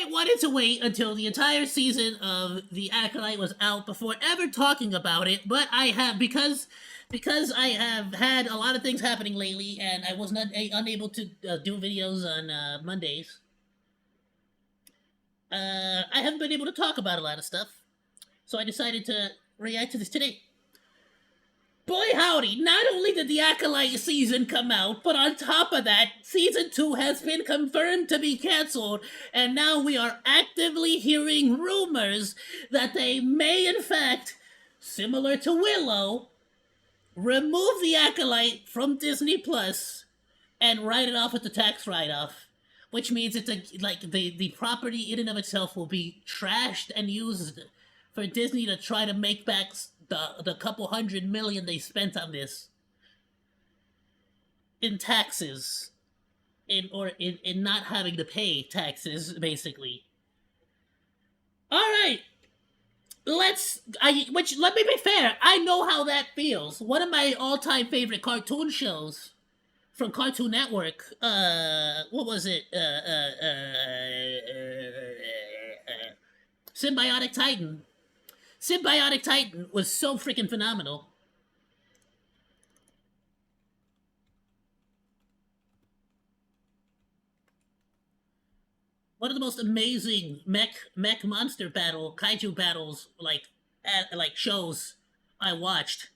I wanted to wait until the entire season of The Acolyte was out before ever talking about it, but I have, because I have had a lot of things happening lately, and I was not unable to do videos on Mondays. I haven't been able to talk about a lot of stuff, so I decided to react to this today. Boy howdy, not only did the Acolyte season come out, but on top of that, season 2 has been confirmed to be cancelled, and now we are actively hearing rumors that they may in fact, similar to Willow, remove the Acolyte from Disney Plus and write it off with the tax write-off. Which means it's the property in and of itself will be trashed and used for Disney to try to make back the couple $100 million they spent on this in taxes, in not having to pay taxes, basically. All right, let me be fair. I know how that feels. One of my all-time favorite cartoon shows from Cartoon Network. What was it? Symbiotic Titan. Symbiotic Titan was so freaking phenomenal. One of the most amazing mech monster kaiju battles, like shows I watched.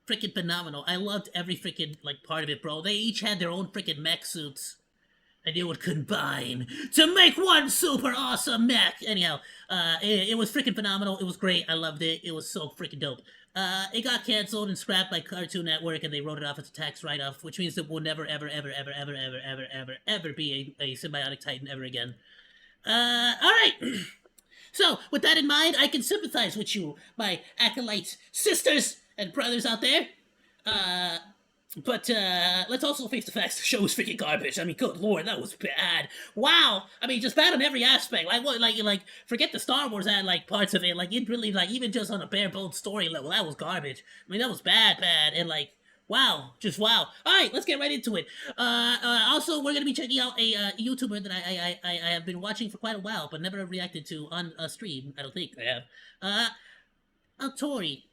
Freaking phenomenal. I loved every freaking part of it, bro. They each had their own freaking mech suits, and they would combine to make one super awesome mech. Anyhow, it was freaking phenomenal. It was great. I loved it. It was so freaking dope. It got canceled and scrapped by Cartoon Network, and they wrote it off as a tax write-off, which means it will never, ever, ever, ever, ever, ever, ever, ever, ever be a Symbiotic Titan ever again. All right. So, with that in mind, I can sympathize with you, my Acolyte sisters and brothers out there. But let's also face the facts. The show was freaking garbage. I mean, good lord, that was bad. Wow. I mean, just bad on every aspect. Forget the Star Wars parts of it. It really, even just on a bare bones story level, that was garbage. I mean, that was bad, and wow, just wow. All right, let's get right into it. Also, we're gonna be checking out a YouTuber that I have been watching for quite a while, but never reacted to on a stream. I don't think I have. Tori.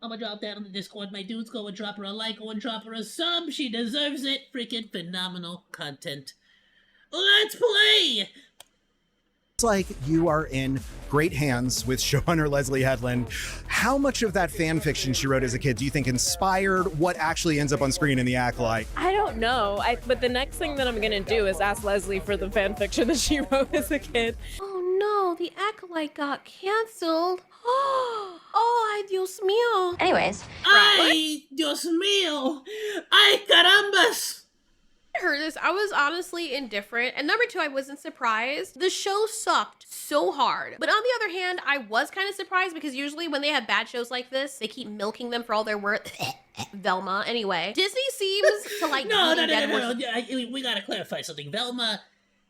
I'm gonna drop that on the Discord, my dudes. Go and drop her a like, go and drop her a sub. She deserves it. Freaking phenomenal content. Let's play! It's like you are in great hands with showrunner Leslie Headland. How much of that fan fiction she wrote as a kid do you think inspired what actually ends up on screen in The Acolyte? I don't know, but the next thing that I'm gonna do is ask Leslie for the fan fiction that she wrote as a kid. Oh no, The Acolyte got canceled. Oh, ay Dios mío. Anyways. Ay Dios mío. Ay carambas. I heard this, I was honestly indifferent. And number two, I wasn't surprised. The show sucked so hard. But on the other hand, I was kind of surprised because usually when they have bad shows like this, they keep milking them for all they're worth. Velma, anyway. Disney seems to No. We gotta clarify something. Velma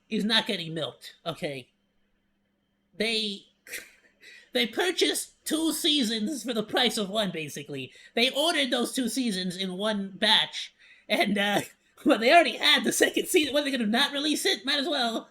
is not getting milked, okay? They purchased 2 seasons for the price of 1, basically. They ordered those 2 seasons in 1 batch, and, well, they already had the 2nd season. What, are they gonna not release it? Might as well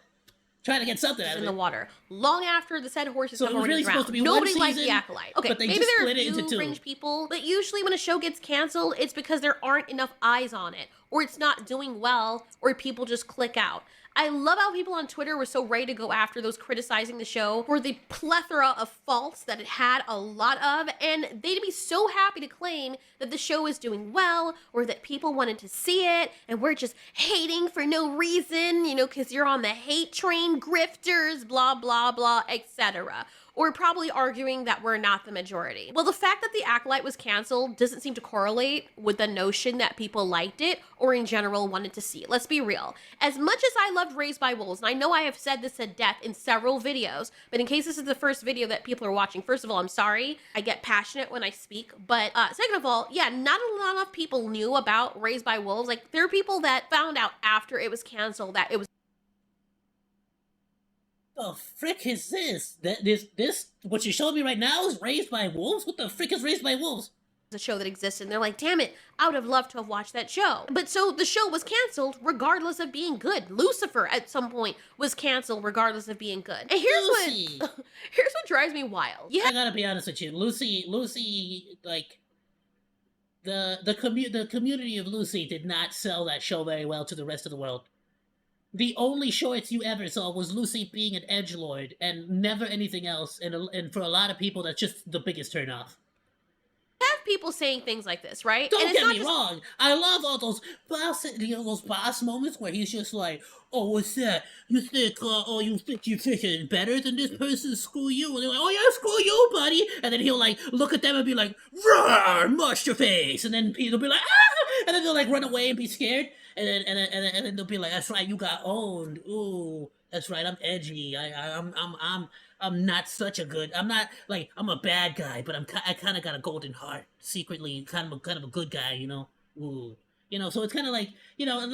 try to get something out of it. In the water. Long after the said horses so come it was really supposed to be Nobody 1 liked season, The Acolyte. Okay, but they maybe just there are split it into 2. fringe people, but usually when a show gets canceled, it's because there aren't enough eyes on it, or it's not doing well, or people just click out. I love how people on Twitter were so ready to go after those criticizing the show for the plethora of faults that it had a lot of, and they'd be so happy to claim that the show is doing well, or that people wanted to see it, and we're just hating for no reason, you know, because you're on the hate train, grifters, blah, blah, blah, etc. Or probably arguing that we're not the majority. Well, the fact that The Acolyte was canceled doesn't seem to correlate with the notion that people liked it or in general wanted to see it. Let's be real. As much as I loved Raised by Wolves, and I know I have said this to death in several videos, but in case this is the first video that people are watching, first of all, I'm sorry. I get passionate when I speak. But second of all, yeah, not a lot of people knew about Raised by Wolves. Like, there are people that found out after it was canceled that it was The frick is this? This what you showed me right now is Raised by Wolves? What the frick is Raised by Wolves? a show that existed, and they're like, damn it, I would have loved to have watched that show. But so the show was canceled regardless of being good. Lucifer at some point was canceled regardless of being good. And Lucy. here's what drives me wild. I gotta be honest with you, Lucy, like the community of Lucy did not sell that show very well to the rest of the world. The only shorts you ever saw was Lucy being an edgelord, and never anything else. And for a lot of people, that's just the biggest turnoff. Have people saying things like this, right? Don't and it's get not me just wrong. I love all those those boss moments where he's just like, "Oh, what's that? You think you're better than this person? Screw you!" And they're like, "Oh yeah, screw you, buddy!" And then he'll like look at them and be like, "Roar, mush your face!" And then they'll be like, "Ah!" And then they'll like run away and be scared. And then they'll be like, "That's right, you got owned. Ooh, that's right, I'm edgy. I'm not such a good. I'm not like I'm a bad guy, but I kind of got a golden heart secretly, kind of a good guy, you know. Ooh, you know. So it's kind of like, you know, and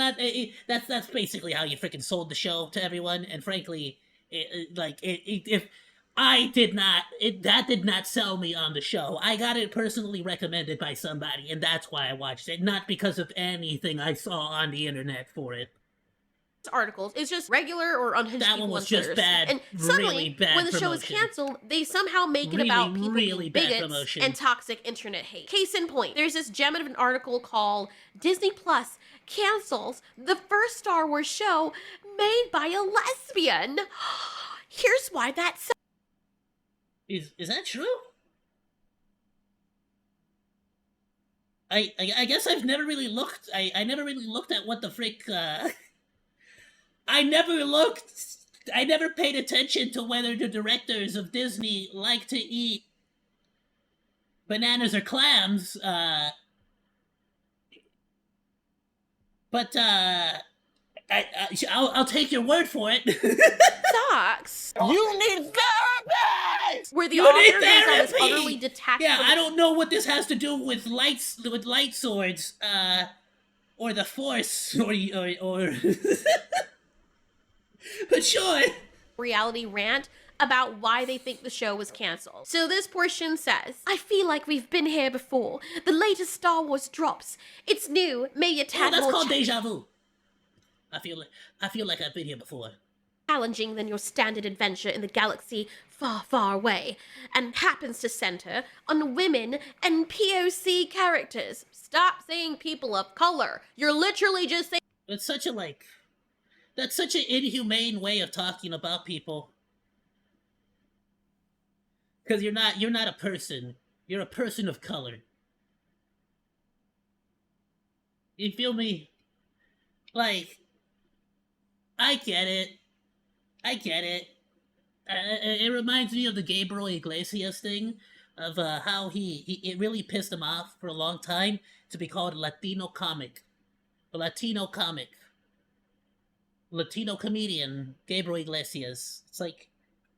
that's basically how you freaking sold the show to everyone. And frankly, if I did not, that did not sell me on the show. I got it personally recommended by somebody, and that's why I watched it, not because of anything I saw on the internet for it. articles. It's just regular or unhinged That people one was on just Twitter. bad, And suddenly, really bad when the show is promotion. canceled, they somehow make it Really, about people really being bad bigots promotion. and toxic internet hate. Case in point, there's this gem of an article called Disney Plus cancels the first Star Wars show made by a lesbian. Here's why that's so. Is that true? I guess I've never really looked. I never really looked at what the frick. I never paid attention to whether the directors of Disney like to eat bananas or clams. But I'll take your word for it. Sucks. You need therapy. Where the You author need goes on this therapy! utterly detached. Yeah, from I don't know what this has to do with light swords, or the Force, or. But sure. reality rant about why they think the show was canceled. So this portion says, I feel like we've been here before. The latest Star Wars drops. It's new, maybe a Oh, tad that's more called deja vu. I feel like I've been here before. challenging than your standard adventure in the galaxy far, far away, and happens to center on women and POC characters. Stop saying people of color. You're literally just saying It's such a that's such an inhumane way of talking about people. Because you're not a person. You're a person of color. You feel me? Like, I get it. It reminds me of the Gabriel Iglesias thing, of how it really pissed him off for a long time to be called a Latino comic. A Latino comic. Latino comedian, Gabriel Iglesias. It's like,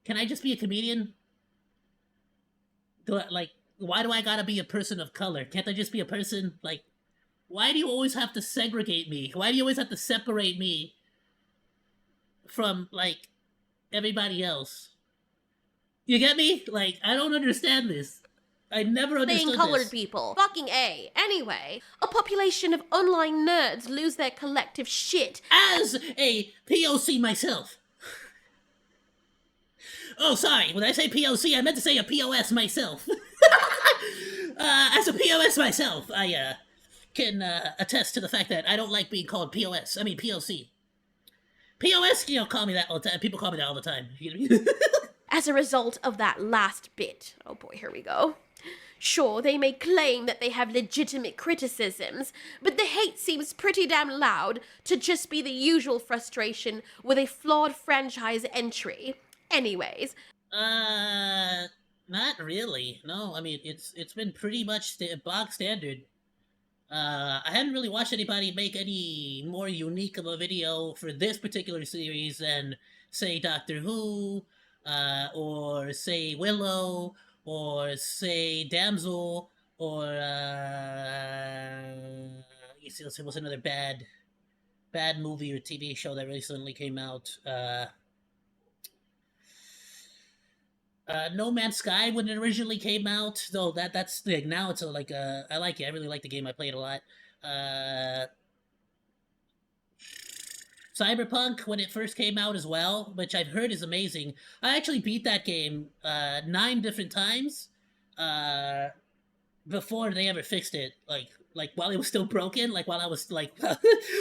can I just be a comedian? Why do I gotta be a person of color? Can't I just be a person? Like, why do you always have to segregate me? Why do you always have to separate me from, like, everybody else? You get me? Like, I don't understand this. I never understood colored this. people. Fucking A. Anyway, a population of online nerds lose their collective shit. As a POC myself. Oh, sorry. When I say POC, I meant to say a POS myself. As a POS myself, I can attest to the fact that I don't like being called POS. I mean POC. POS, call me that all the time. People call me that all the time. As a result of that last bit. Oh boy, here we go. Sure, they may claim that they have legitimate criticisms, but the hate seems pretty damn loud to just be the usual frustration with a flawed franchise entry. Anyways. Not really. No, I mean, it's been pretty much bog standard. I hadn't really watched anybody make any more unique of a video for this particular series than, say, Doctor Who, or say Willow, or say Damsel, or you see, what's another bad movie or TV show that recently came out? No Man's Sky when it originally came out, though that's like now it's like I like it. I really like the game. I played it a lot. Uh, Cyberpunk when it first came out as well, which I've heard is amazing. I actually beat that game 9 different times uh, before they ever fixed it. Like while it was still broken, like while I was like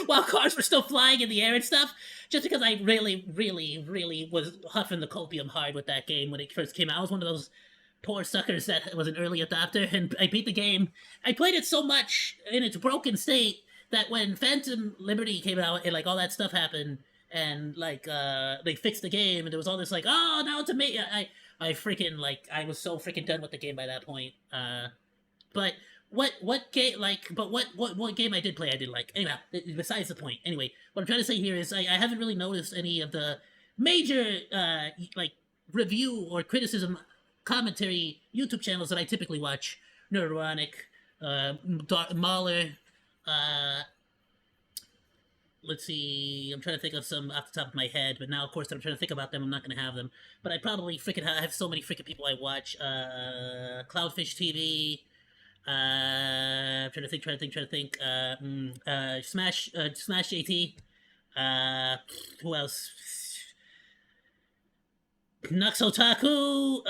while cars were still flying in the air and stuff. Just because I really, really, really was huffing the copium hard with that game when it first came out. I was one of those poor suckers that was an early adopter, and I beat the game. I played it so much in its broken state that when Phantom Liberty came out and like all that stuff happened, and like they fixed the game, and there was all this like, oh, now it's amazing. I freaking like I was so freaking done with the game by that point. But what game like but what game I did play I did like. Anyway, besides the point. Anyway, what I'm trying to say here is I haven't really noticed any of the major like review or criticism commentary YouTube channels that I typically watch. Neuronic, Mahler, let's see, I'm trying to think of some off the top of my head, but now of course that I'm trying to think about them, I'm not going to have them. But I probably freaking have so many freaking people I watch. Cloudfish TV, I'm trying to think. Smash JT. Who else? Nux Otaku.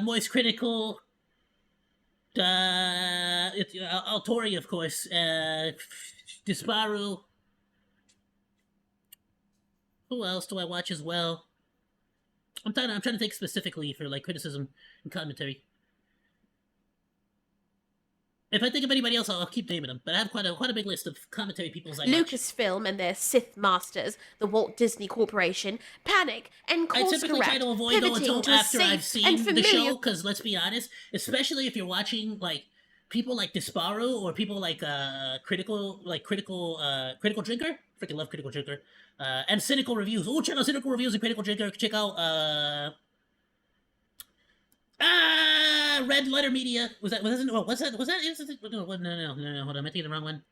Moist Critical. Altori, of course. Disparu. Who else do I watch as well? I'm trying to think specifically for like criticism and commentary. If I think of anybody else, I'll keep naming them. But I have quite a big list of commentary people's I watch. Lucasfilm and their Sith Masters, the Walt Disney Corporation, Panic, and Course I typically try to avoid though until after I've seen the show, because let's be honest, especially if you're watching like people like Disparu or people like Critical Drinker. Freaking love Critical Drinker. And Cynical Reviews. Oh, check out Cynical Reviews and Critical Drinker. Check out Red Letter Media. Was that? No, hold on, am I thinking the wrong one?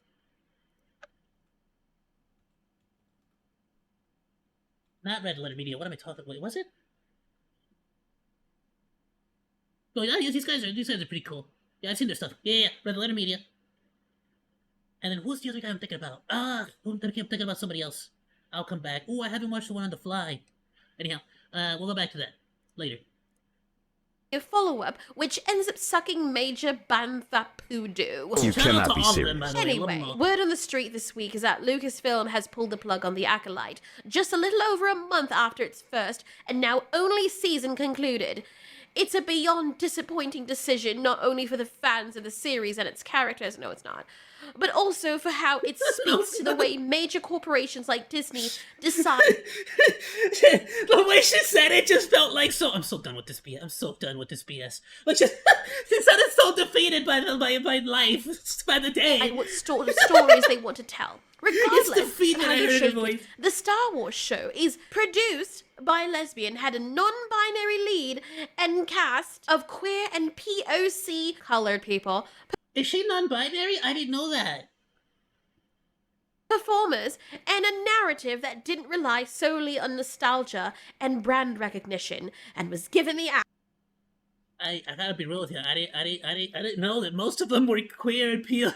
Not Red Letter Media. What am I talking about? Was it? Oh, yeah, these guys are pretty cool. Yeah, I've seen their stuff. Yeah, Red Letter Media. And then who's the other guy I'm thinking about? I'm thinking about somebody else. I'll come back. Oh, I haven't watched the one on the fly. Anyhow, we'll go back to that later. A follow-up, which ends up sucking major Banthapoodoo. You cannot be serious. Anyway, word on the street this week is that Lucasfilm has pulled the plug on the Acolyte, just a little over a month after its first and now only season concluded. It's a beyond disappointing decision, not only for the fans of the series and its characters, no it's not, but also for how it speaks to the way major corporations like Disney decide. The way she said it just felt like I'm so done with this BS. I'm so done with this BS. Like she sounded so defeated by life, by the day. And what stories they want to tell. Regardless of how they're shaped, the Star Wars show is produced by a lesbian, had a non-binary lead, and cast of queer and POC colored people. Is she non-binary? I didn't know that. Performers, and a narrative that didn't rely solely on nostalgia and brand recognition, and was given the I gotta be real with you. I didn't know that most of them were queer and POC.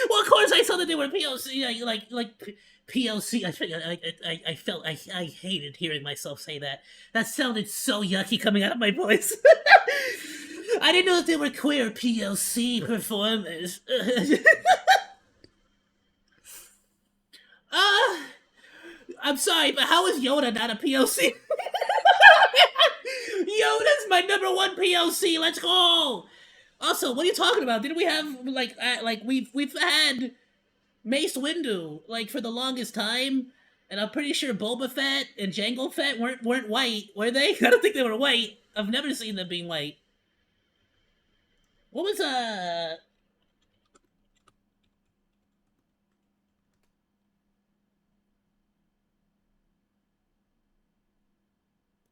Well, of course I saw that they were POC, like POC. I hated hearing myself say that. That sounded so yucky coming out of my voice. I didn't know that they were queer POC performers. I'm sorry, but how is Yoda not a POC? Yoda's my #1 POC. Let's go. Also, what are you talking about? Didn't we have we've had Mace Windu like for the longest time, and I'm pretty sure Boba Fett and Jango Fett weren't white, were they? I don't think they were white. I've never seen them being white. What was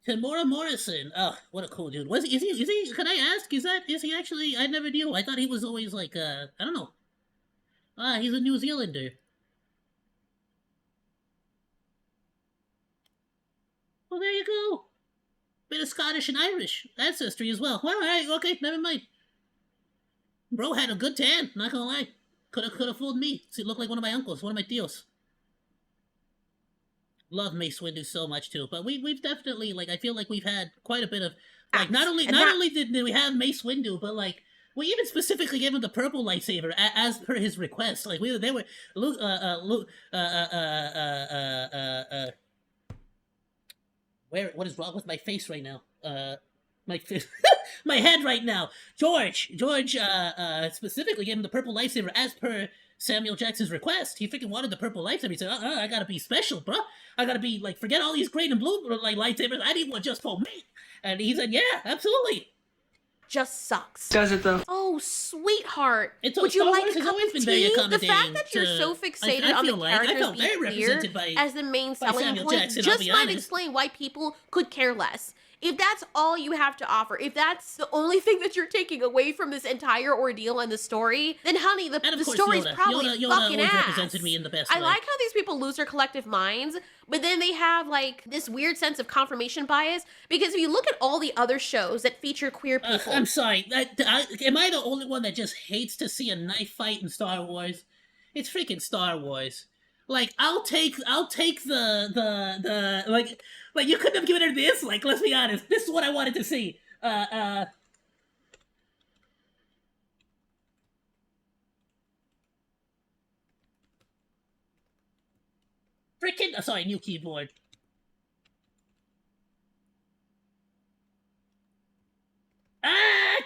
Tamora Morrison. Oh, what a cool dude. Is he, can I ask, is he actually, I never knew. I thought he was always like, I don't know. He's a New Zealander. Well, there you go. Bit of Scottish and Irish ancestry as well. Well, alright, okay, never mind. Bro had a good tan, not gonna lie. Could have fooled me. See, looked like one of my uncles, one of my tios. Love Mace Windu so much too, but we've definitely, like, I feel like we've had quite a bit of, like, not only did we have Mace Windu, but like we even specifically gave him the purple lightsaber as per his request. Like they were Luke, where, what is wrong with my face right now? My my head right now. George specifically gave him the purple lightsaber as per Samuel Jackson's request. He freaking wanted the purple lightsaber. He said, I gotta be special, bro. I gotta be, like, forget all these green and blue, like, lightsabers. I need one just for me. And he said, yeah, absolutely. Just sucks. Does it though? Oh, sweetheart. Would you like a cup of tea? The fact that you're so fixated on the characters being queer as the main selling point just might explain why people could care less. If that's all you have to offer, if that's the only thing that you're taking away from this entire ordeal and the story, then honey, the story's probably fucking ass. Represented me in the best I way. like how these people lose their collective minds, but then they have like this weird sense of confirmation bias, because if you look at all the other shows that feature queer people... I'm sorry, am I the only one that just hates to see a knife fight in Star Wars? It's freaking Star Wars. Like, I'll take the like you couldn't have given her this. Like, let's be honest, this is what I wanted to see. Freaking, sorry, new keyboard.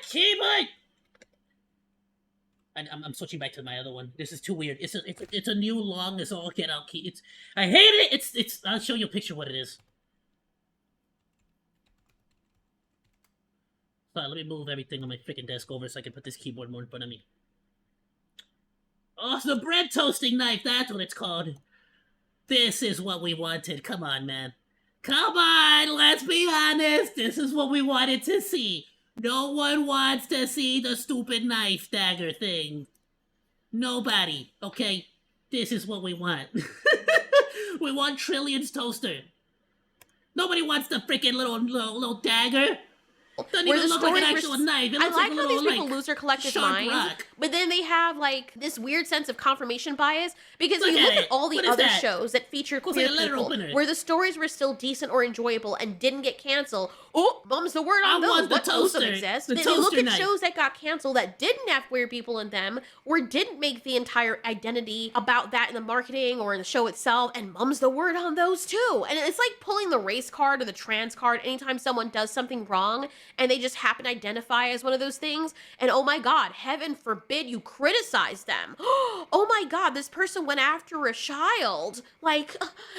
Keyboard. I'm switching back to my other one. This is too weird. It's a new long as all get out key. I hate it. It's I'll show you a picture of what it is. Sorry, let me move everything on my freaking desk over so I can put this keyboard more in front of me. Oh, it's the bread toasting knife. That's what it's called. This is what we wanted. Come on, man. Come on, let's be honest. This is what we wanted to see. No one wants to see the stupid knife dagger thing. Nobody, okay? This is what we want. We want Trillion's toaster. Nobody wants the freaking little dagger. Doesn't even look like an actual knife. It looks like a little, how these people lose their collective minds, but then they have like this weird sense of confirmation bias, because if you look at all the other shows that feature queer people, where the stories were still decent or enjoyable and didn't get canceled. Oh, mum's the word on those. What also exists? Then you look at shows that got canceled that didn't have queer people in them, or didn't make the entire identity about that in the marketing or in the show itself, and mum's the word on those too. And it's like pulling the race card or the trans card anytime someone does something wrong and they just happen to identify as one of those things, and oh my god, heaven forbid you criticize them. Oh my god, this person went after a child. Like,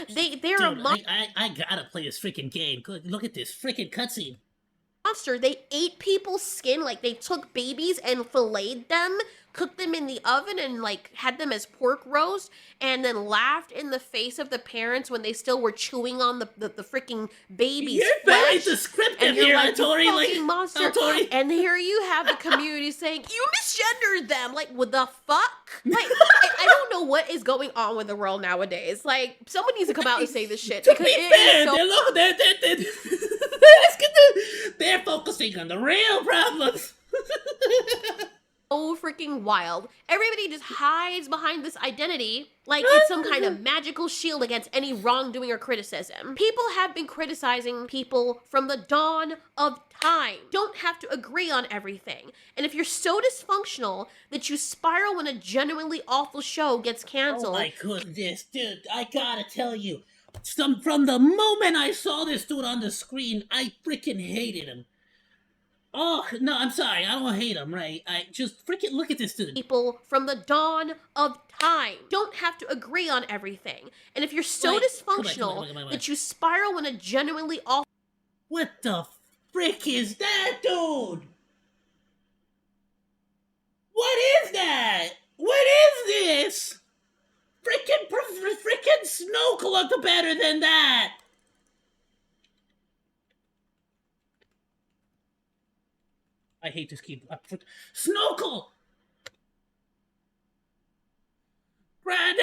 they're Dude, a I gotta play this freaking game. Look at this freaking cutscene. Monster. They ate people's skin, like they took babies and filleted them, cooked them in the oven, and like had them as pork roast, and then laughed in the face of the parents when they still were chewing on the freaking baby's You're flesh. very descriptive And you're here, like, Tori. you Like, fucking monster. Tori. And here you have the community saying, you misgendered them. Like, what the fuck? Like, I don't know what is going on with the world nowadays. Like, someone needs to come out and say this shit. To be fair, they're focusing on the real problems. so freaking wild. Everybody just hides behind this identity like it's some kind of magical shield against any wrongdoing or criticism. People have been criticizing people from the dawn of time. Don't have to agree on everything. And if you're so dysfunctional that you spiral when a genuinely awful show gets canceled... Oh my goodness, dude, I gotta tell you. From the moment I saw this dude on the screen, I freaking hated him. Oh, no, I'm sorry. I don't hate him, right? I just freaking look at this dude. People from the dawn of time don't have to agree on everything. And if you're so dysfunctional that you spiral when a genuinely awful... What the frick is that, dude? What is that? What is this? Freaking Snoke looked better than that. I hate this keyboard. Snokel! Brad!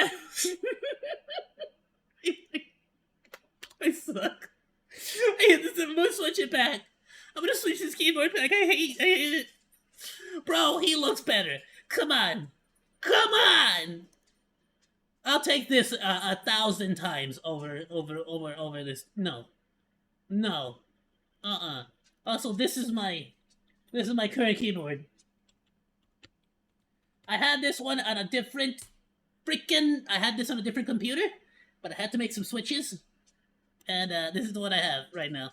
I suck. I hate this in gonna switch it back. I'm gonna switch this keyboard back. I hate it. Bro, he looks better. Come on. Come on! I'll take this 1,000 times over this. No. No. Also, this is my current keyboard. I had this one on a different computer, but I had to make some switches. And this is the one I have right now.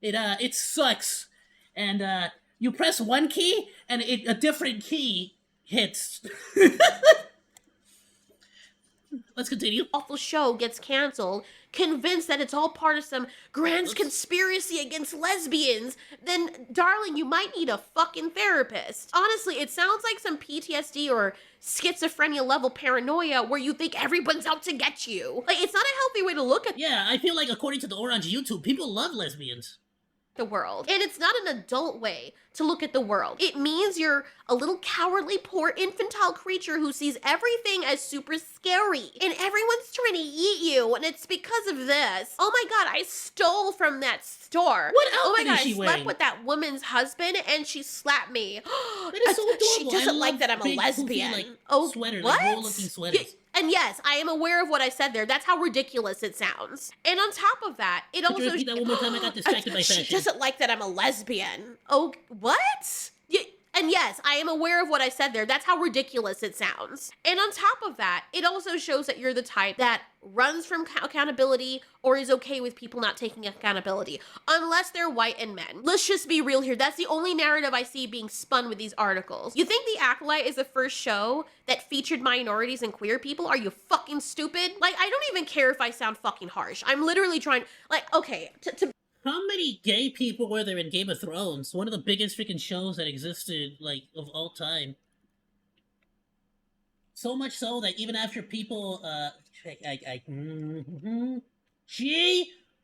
It sucks. And you press one key and a different key hits. Let's continue. Awful show gets canceled, convinced that it's all part of some grand conspiracy against lesbians, then, darling, you might need a fucking therapist. Honestly, it sounds like some PTSD or schizophrenia level paranoia where you think everyone's out to get you. Like, it's not a healthy way to look at Yeah, I feel like according to the Orange YouTube, people love lesbians. the world. And it's not an adult way to look at the world. It means you're a little cowardly, poor, infantile creature who sees everything as super scary. And everyone's trying to eat you, and it's because of this. Oh my god, I stole from that store. What Oh my outfit god, is I she slept wearing? with that woman's husband, and she slapped me. That is so adorable. She doesn't I like love that I'm a big, lesbian. poofy, like, Oh, sweaters, what? like roll-looking sweaters. And yes, I am aware of what I said there. That's how ridiculous it sounds. And on top of that, it Could you also... repeat that one more time? I got distracted by fashion. She doesn't like that I'm a lesbian. Oh, what? And yes, I am aware of what I said there. That's how ridiculous it sounds. And on top of that, it also shows that you're the type that runs from accountability or is okay with people not taking accountability, unless they're white and men. Let's just be real here. That's the only narrative I see being spun with these articles. You think The Acolyte is the first show that featured minorities and queer people? Are you fucking stupid? Like, I don't even care if I sound fucking harsh. I'm literally trying, like, okay, to How many gay people were there in Game of Thrones? One of the biggest freaking shows that existed, like, of all time. So much so that even after people, G-O-T-C-H...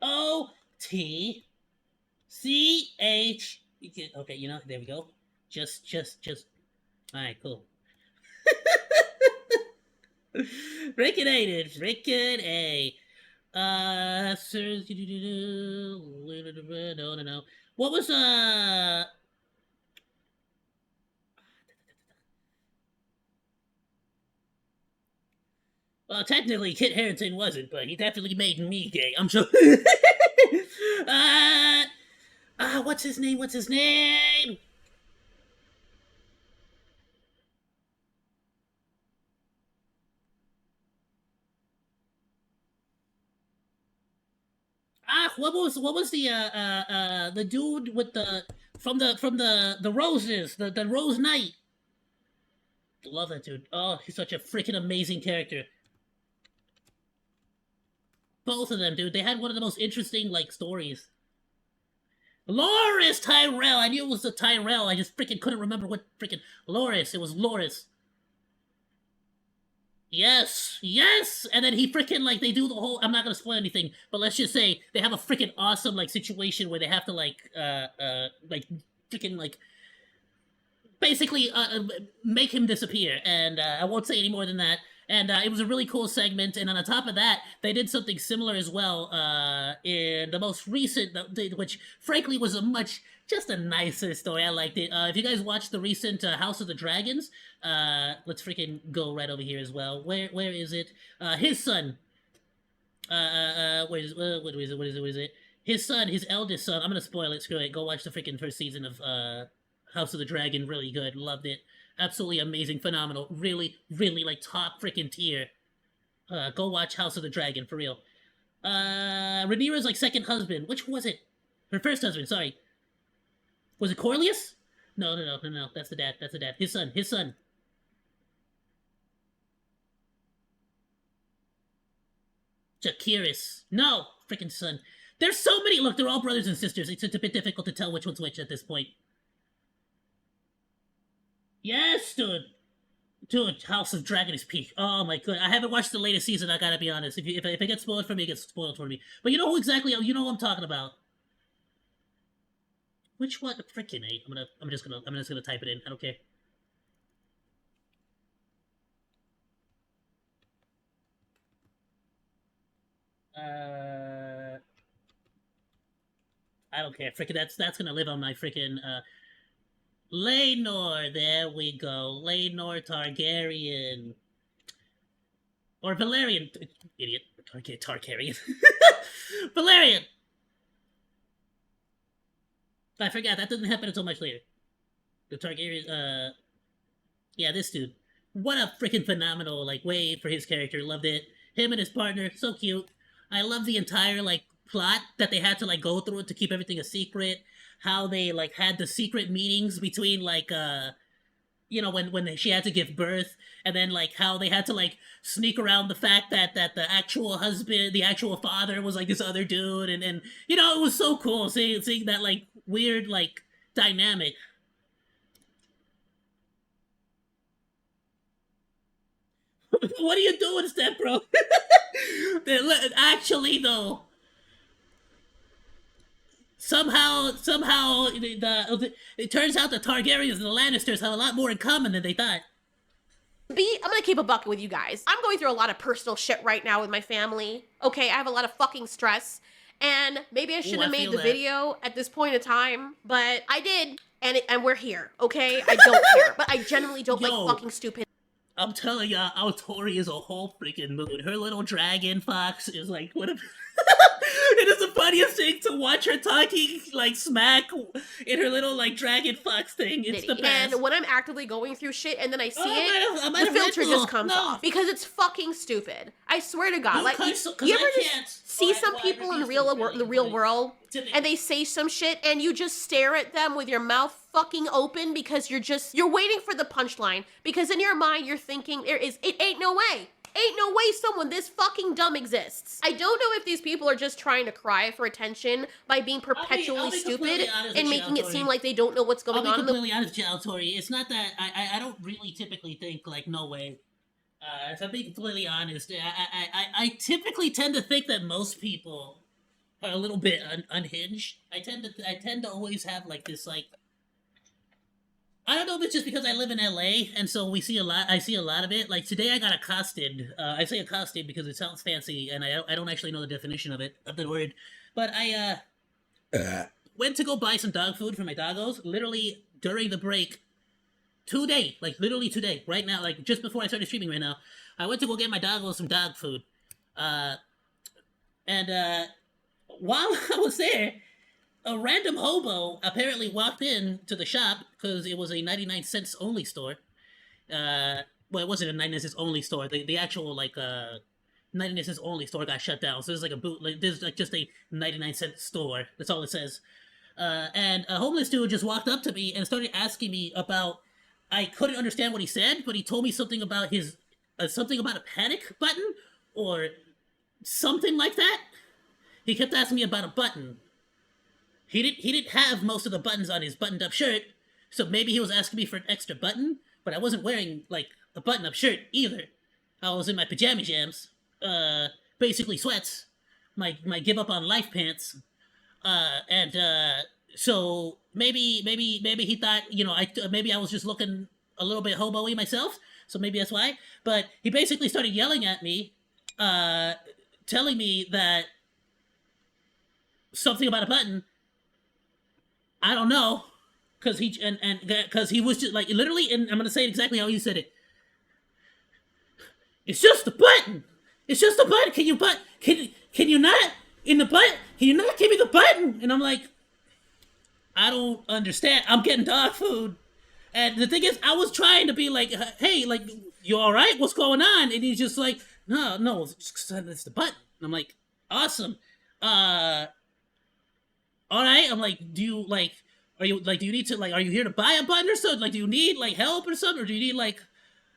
Okay, you know, there we go. Just... Alright, cool. Rickinated. No. What was, well, technically, Kit Harington wasn't, but he definitely made me gay. I'm sure. What's his name? What was the dude with from the roses, the Rose Knight? Love that dude. Oh, he's such a freaking amazing character. Both of them, dude. They had one of the most interesting, like, stories. Loris Tyrell! I knew it was the Tyrell. I just freaking couldn't remember what freaking... Loris. It was Loris. Yes! And then he freaking, like, they do the whole... I'm not gonna spoil anything, but let's just say they have a freaking awesome, like, situation where they have to, like, freaking, like... basically, make him disappear, and I won't say any more than that. And it was a really cool segment, and on top of that, they did something similar as well in the most recent, which frankly was just a nicer story. I liked it. If you guys watched the recent House of the Dragons, let's freaking go right over here as well. Where is it? His son. What is it? His son, his eldest son. I'm gonna spoil it. Screw it. Go watch the freaking first season of House of the Dragon. Really good. Loved it. Absolutely amazing, phenomenal, really, like top freaking tier. Go watch House of the Dragon, for real. Rhaenyra's like second husband. Which was it? Her first husband, sorry. Was it Corlys? No. That's the dad. His son. Jacaerys. No, freaking son. There's so many. Look, they're all brothers and sisters. It's a bit difficult to tell which one's which at this point. Yes, dude. House of Dragon is peak. Oh my god, I haven't watched the latest season. I gotta be honest. If it gets spoiled for me, it gets spoiled for me. But you know who exactly? You know who I'm talking about. Which one? Freaking eight. I'm just gonna type it in. I don't care. I don't care. Freaking that's gonna live on my freaking Laenor. There we go. Laenor Targaryen. Or Valerian. Idiot. Targaryen. Valerian! I forgot. That doesn't happen until much later. The Targaryen, yeah, this dude. What a freaking phenomenal, like, way for his character. Loved it. Him and his partner, so cute. I love the entire, like, plot that they had to, like, go through to keep everything a secret. How they, like, had the secret meetings between, like, you know, when she had to give birth, and then like how they had to like sneak around the fact that the actual husband, the actual father, was like this other dude, and you know, it was so cool seeing that like weird like dynamic. What are you doing, step bro? Actually, though. Somehow, it turns out the Targaryens and the Lannisters have a lot more in common than they thought. I'm gonna keep a bucket with you guys. I'm going through a lot of personal shit right now with my family. Okay, I have a lot of fucking stress. And maybe I shouldn't have made the video at this point in time, but I did. And we're here, okay? I don't care. But I genuinely don't like fucking stupid. I'm telling ya, our Tori is a whole freaking mood. Her little dragon fox is like, what a... It is the funniest thing to watch her talking, like, smack in her little, like, dragon fox thing. It's the best. And when I'm actively going through shit and then I see the filter just comes off. Because it's fucking stupid. I swear to God. Like, you ever just see some people in the real world and they say some shit and you just stare at them with your mouth fucking open because you're waiting for the punchline. Because in your mind, you're thinking, it ain't no way. Ain't no way someone this fucking dumb exists. I don't know if these people are just trying to cry for attention by being perpetually stupid and making it seem like they don't know what's going on. I'll be completely honest, Tori. It's not that I don't really typically think like no way. If I'm being completely honest, I typically tend to think that most people are a little bit unhinged. I tend to always have like this like. I don't know if it's just because I live in LA, and so I see a lot of it. Like, today I got accosted. I say accosted because it sounds fancy, and I don't actually know the definition of the word. But I, went to go buy some dog food for my doggos, literally during the break, today, right now, like, just before I started streaming right now, I went to go get my doggos some dog food. While I was there, a random hobo apparently walked in to the shop because it was a 99 cents only store. Well, it wasn't a 99 cents only store. The actual, like, 99 cents only store got shut down. So there's like there's like just a 99 cent store. That's all it says. And a homeless dude just walked up to me and started asking me about, I couldn't understand what he said, but he told me something about something about a panic button or something like that. He kept asking me about a button. He didn't have most of the buttons on his buttoned-up shirt, so maybe he was asking me for an extra button, but I wasn't wearing, like, a button-up shirt either. I was in my pajama jams, basically sweats, my give-up-on-life pants, so maybe he thought, you know, maybe I was just looking a little bit hobo-y myself, so maybe that's why, but he basically started yelling at me, telling me that something about a button. I don't know, because he was just like literally, and I'm gonna say it exactly how he said it. It's just a button. It's just a button. Can you not in the button? Can you not give me the button? And I'm like, I don't understand. I'm getting dog food, and the thing is, I was trying to be like, hey, like, you all right? What's going on? And he's just like, no, it's the button. And I'm like, awesome. All right, I'm like, do you need to, like, are you here to buy a button or something? Like, do you need, like, help or something? Or do you need, like,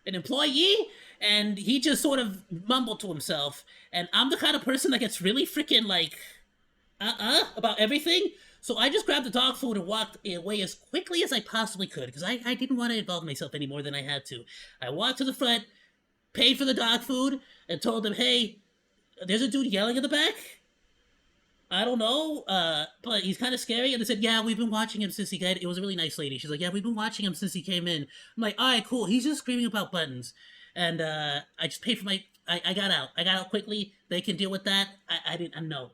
an employee? And he just sort of mumbled to himself. And I'm the kind of person that gets really freaking, like, about everything. So I just grabbed the dog food and walked away as quickly as I possibly could. Because I didn't want to involve myself any more than I had to. I walked to the front, paid for the dog food, and told him, hey, there's a dude yelling in the back. I don't know, but he's kind of scary. And they said, yeah, we've been watching him since he got... It was a really nice lady. She's like, yeah, we've been watching him since he came in. I'm like, all right, cool. He's just screaming about buttons. And I just paid for my... I got out. I got out quickly. They can deal with that. I didn't know.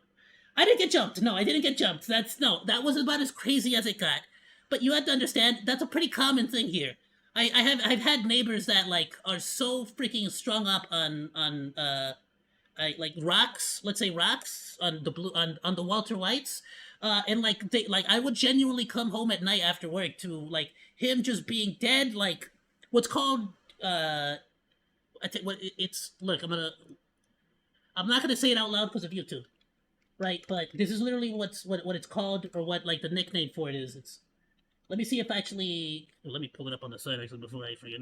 I didn't get jumped. No, I didn't get jumped. That was about as crazy as it got. But you have to understand that's a pretty common thing here. I've had neighbors that like are so freaking strung up on like rocks, let's say rocks on the blue on the Walter Whites, and like I would genuinely come home at night after work to like him just being dead, like what's called I think what it's look I'm not gonna say it out loud because of YouTube, right? But this is literally what it's called, or what like the nickname for it is. It's let me see if actually let me pull it up on the side actually before I forget.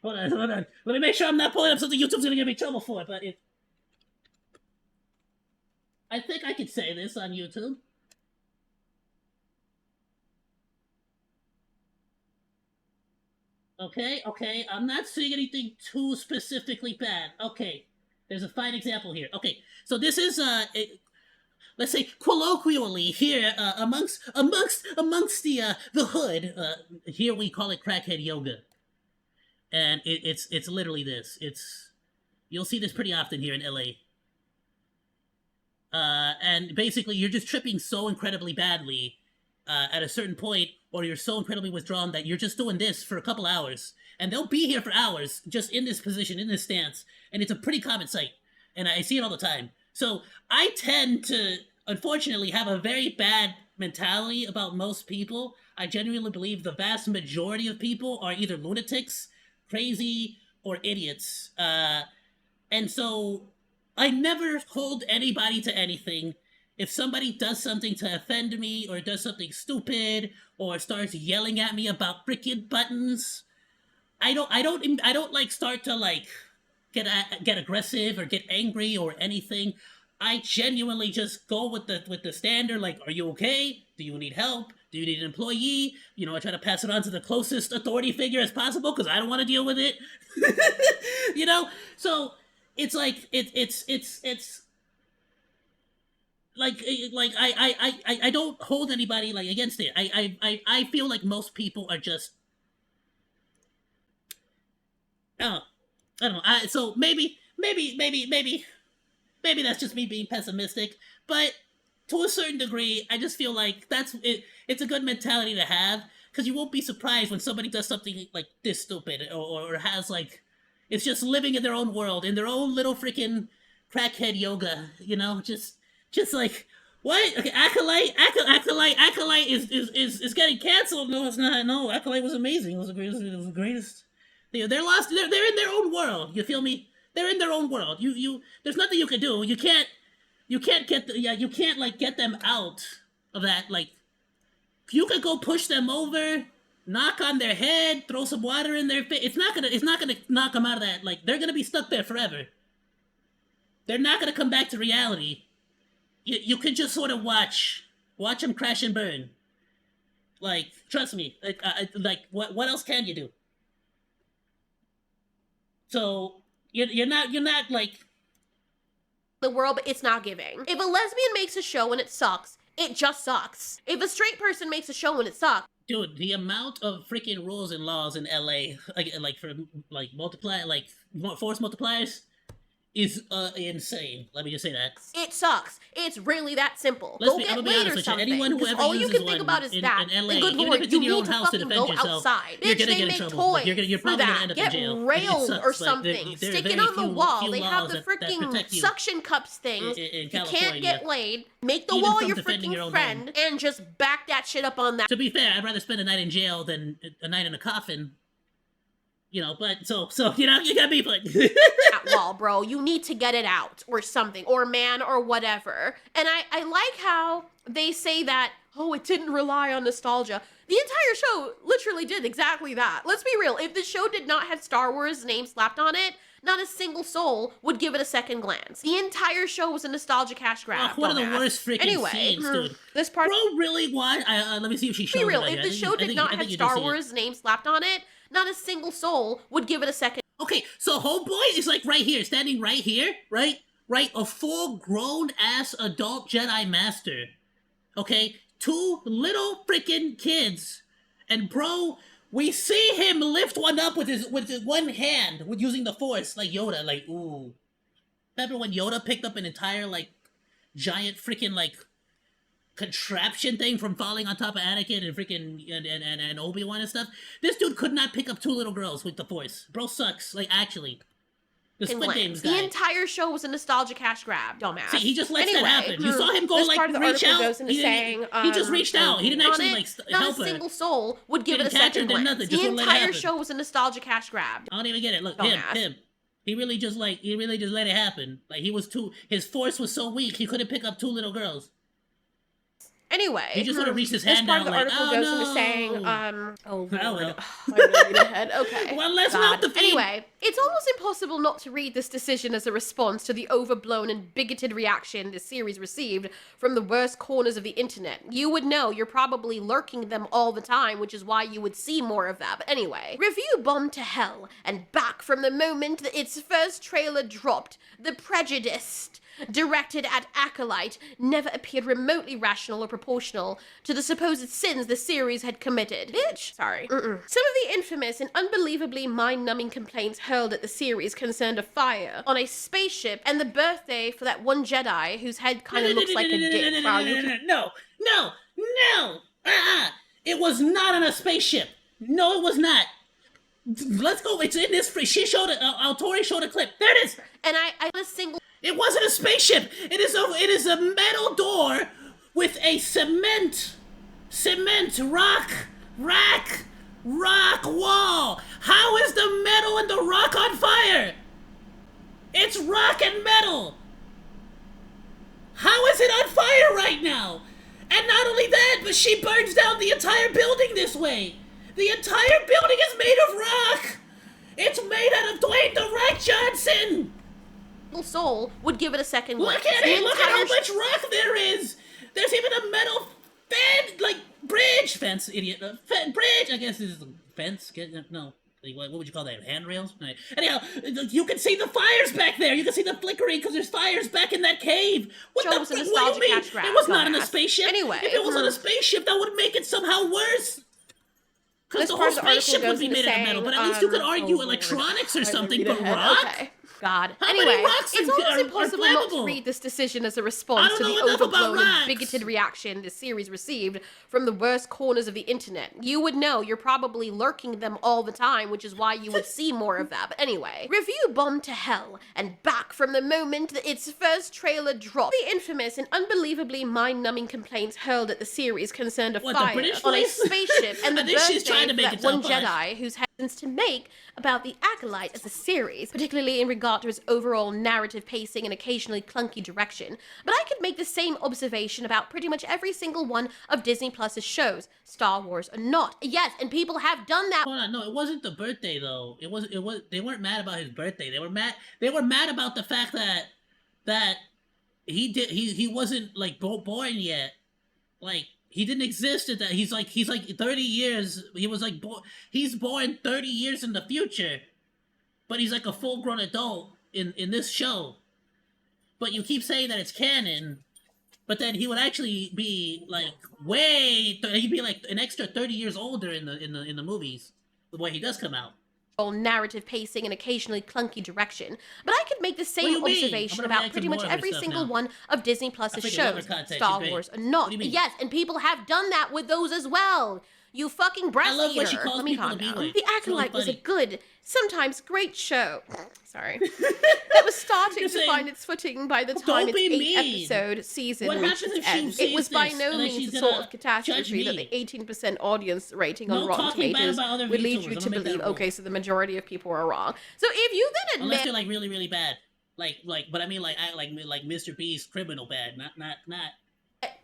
Hold on. Let me make sure I'm not pulling up something YouTube's gonna give me trouble for. But I think I could say this on YouTube. Okay, I'm not saying anything too specifically bad. Okay, there's a fine example here. Okay, so this is let's say colloquially here amongst the hood. Here we call it crackhead yoga, and it's literally this. You'll see this pretty often here in LA. And basically, you're just tripping so incredibly badly at a certain point, or you're so incredibly withdrawn that you're just doing this for a couple hours, and they'll be here for hours just in this position, in this stance, and it's a pretty common sight, and I see it all the time. So I tend to, unfortunately, have a very bad mentality about most people. I genuinely believe the vast majority of people are either lunatics, crazy, or idiots. And so I never hold anybody to anything. If somebody does something to offend me, or does something stupid, or starts yelling at me about freaking buttons, I don't like start to like get aggressive or get angry or anything. I genuinely just go with the standard, like, are you okay? Do you need help? Do you need an employee? You know, I try to pass it on to the closest authority figure as possible because I don't want to deal with it. You know? So it's like it's like I don't hold anybody like against it. I feel like most people are just I don't know. So maybe that's just me being pessimistic, but to a certain degree, I just feel like that's it. It's a good mentality to have, because you won't be surprised when somebody does something like this stupid, or has like, it's just living in their own world, in their own little freaking crackhead yoga, you know, just like, what? Okay, Acolyte is getting canceled. No, it's not. No, Acolyte was amazing. It was the greatest. They're lost. They're in their own world. You feel me? They're in their own world. You there's nothing you can do. You can't like get them out of that. Like, you could go push them over, knock on their head, throw some water in their face. It's not gonna knock them out of that. Like, they're gonna be stuck there forever. They're not gonna come back to reality. You can just sort of watch them crash and burn. Like, trust me. Like what else can you do? So you're not like the world, but it's not giving. If a lesbian makes a show and it sucks, it just sucks. If a straight person makes a show and it sucks, dude, the amount of freaking rules and laws in LA, like for like force multipliers, is insane. Let me just say that. It sucks. It's really that simple. Go get laid or something. Anyone who ever all you uses can think one about is in that. LA, And good even lord, if it's you in your need own to house to fucking defend go yourself, outside. you're Bitch, gonna they get in make trouble. toys You're for probably gonna that. end up Get in jail. railed or Sucks. Like, something. there are Stick it very on the few wall. They have laws the that freaking protect you suction cups things. in You California. can't get laid. Make the Even wall from your defending your freaking own friend and just back that shit up on that. To be fair, I'd rather spend a night in jail than a night in a coffin. You know, but so you know, you gotta be like that wall, bro. You need to get it out or something, or man, or whatever. And I like how they say that, oh, it didn't rely on nostalgia. The entire show literally did exactly that. Let's be real. If the show did not have Star Wars' name slapped on it, not a single soul would give it a second glance. The entire show was a nostalgia cash grab. one of the worst freaking scenes, dude. This part, bro, really want? Let me see if she shows. be real. It If the show did not have Star Wars' name slapped on it, not a single soul would give it a second. Okay, so homeboy is like right here, standing right here, right, a full grown ass adult Jedi Master. Okay, 2 little freaking kids, and bro, we see him lift one up with his one hand, with using the Force, like Yoda, like ooh. Remember when Yoda picked up an entire like giant freaking like contraption thing from falling on top of Anakin and freaking and Obi-Wan and stuff. This dude could not pick up 2 little girls with the Force. Bro sucks. Like, actually. The Squid Games guy. The entire show was a nostalgia cash grab, dumbass. See, he just lets that happen. You saw him go like reach out. He just reached out. He didn't actually like help her. Not a single soul would give it a second glance. The entire show was a nostalgia cash grab. I don't even get it. Look, him. He really just let it happen. Like, his Force was so weak he couldn't pick up 2 little girls. Anyway, he just sort of reached his hand down like, oh goes no. Into saying, oh Lord, I really need a head. Okay. Well, let's melt the feed. Anyway, it's almost impossible not to read this decision as a response to the overblown and bigoted reaction this series received from the worst corners of the internet. You would know you're probably lurking them all the time, which is why you would see more of that. But anyway, review bombed to hell and back from the moment that its first trailer dropped. The Prejudiced, directed at Acolyte, never appeared remotely rational or proportional to the supposed sins the series had committed. Bitch. Sorry. Some of the infamous and unbelievably mind-numbing complaints hurled at the series concerned a fire on a spaceship and the birthday for that one Jedi whose head kind of looks like a dick. No. It was not on a spaceship. No, it was not. Let's go. It's in this. She showed it. Tori showed a clip. There it is. And I was single. It wasn't a spaceship. It is a metal door with a cement rock wall. How is the metal and the rock on fire? It's rock and metal. How is it on fire right now? And not only that, but she burns down the entire building this way. The entire building is made of rock. It's made out of Dwayne "The Rock" Johnson. Soul would give it a second glance. Look at it! Look at how much rock there is! There's even a metal fence, idiot. Bridge, I guess this is a fence. No. What would you call that? Handrails? Right. Anyhow, you can see the fires back there. You can see the flickering because there's fires back in that cave. What do you mean? It was not on a spaceship. Anyway, if it was on a spaceship, that would make it somehow worse. Because the whole spaceship would be made out of metal, but at least you could argue electronics or something, but rock? Okay. God. How anyway, many rocks it's almost impossible not to read this decision as a response to the overblown and bigoted reaction this series received from the worst corners of the internet. You would know you're probably lurking them all the time, which is why you would see more of that. But anyway, review bombed to hell and back from the moment that its first trailer dropped. The infamous and unbelievably mind-numbing complaints hurled at the series concerned a fire on a spaceship and the birthday for that one Jedi whose head to make about the Acolyte as a series, particularly in regard to its overall narrative pacing and occasionally clunky direction. But I could make the same observation about pretty much every single one of Disney Plus's shows, Star Wars or not. Yes, and people have done that. Hold on, no, it wasn't the birthday though. It was. They weren't mad about his birthday. They were mad about the fact that he wasn't like born yet. Like, he didn't exist at that. He's like 30 years. He was like he's born 30 years in the future, but he's like a full-grown adult in this show. But you keep saying that it's canon, but then he would actually be like he'd be like an extra 30 years older in the movies, the way he does come out. Narrative pacing and occasionally clunky direction. But I could make the same observation about pretty much every single one of Disney Plus's shows, Star Wars or not. Yes, and people have done that with those as well. You fucking breast eater. Let me calm down. The Acolyte was a good, sometimes great show. Sorry. That was starting to find its footing by the time its 8-episode season reached its end. It was by no means the sort of catastrophe that the 18% audience rating on Rotten Tomatoes would lead you to believe, okay, so the majority of people are wrong. So if you then admit... Unless you're like really, really bad. But I mean like Mr. Beast criminal bad, not...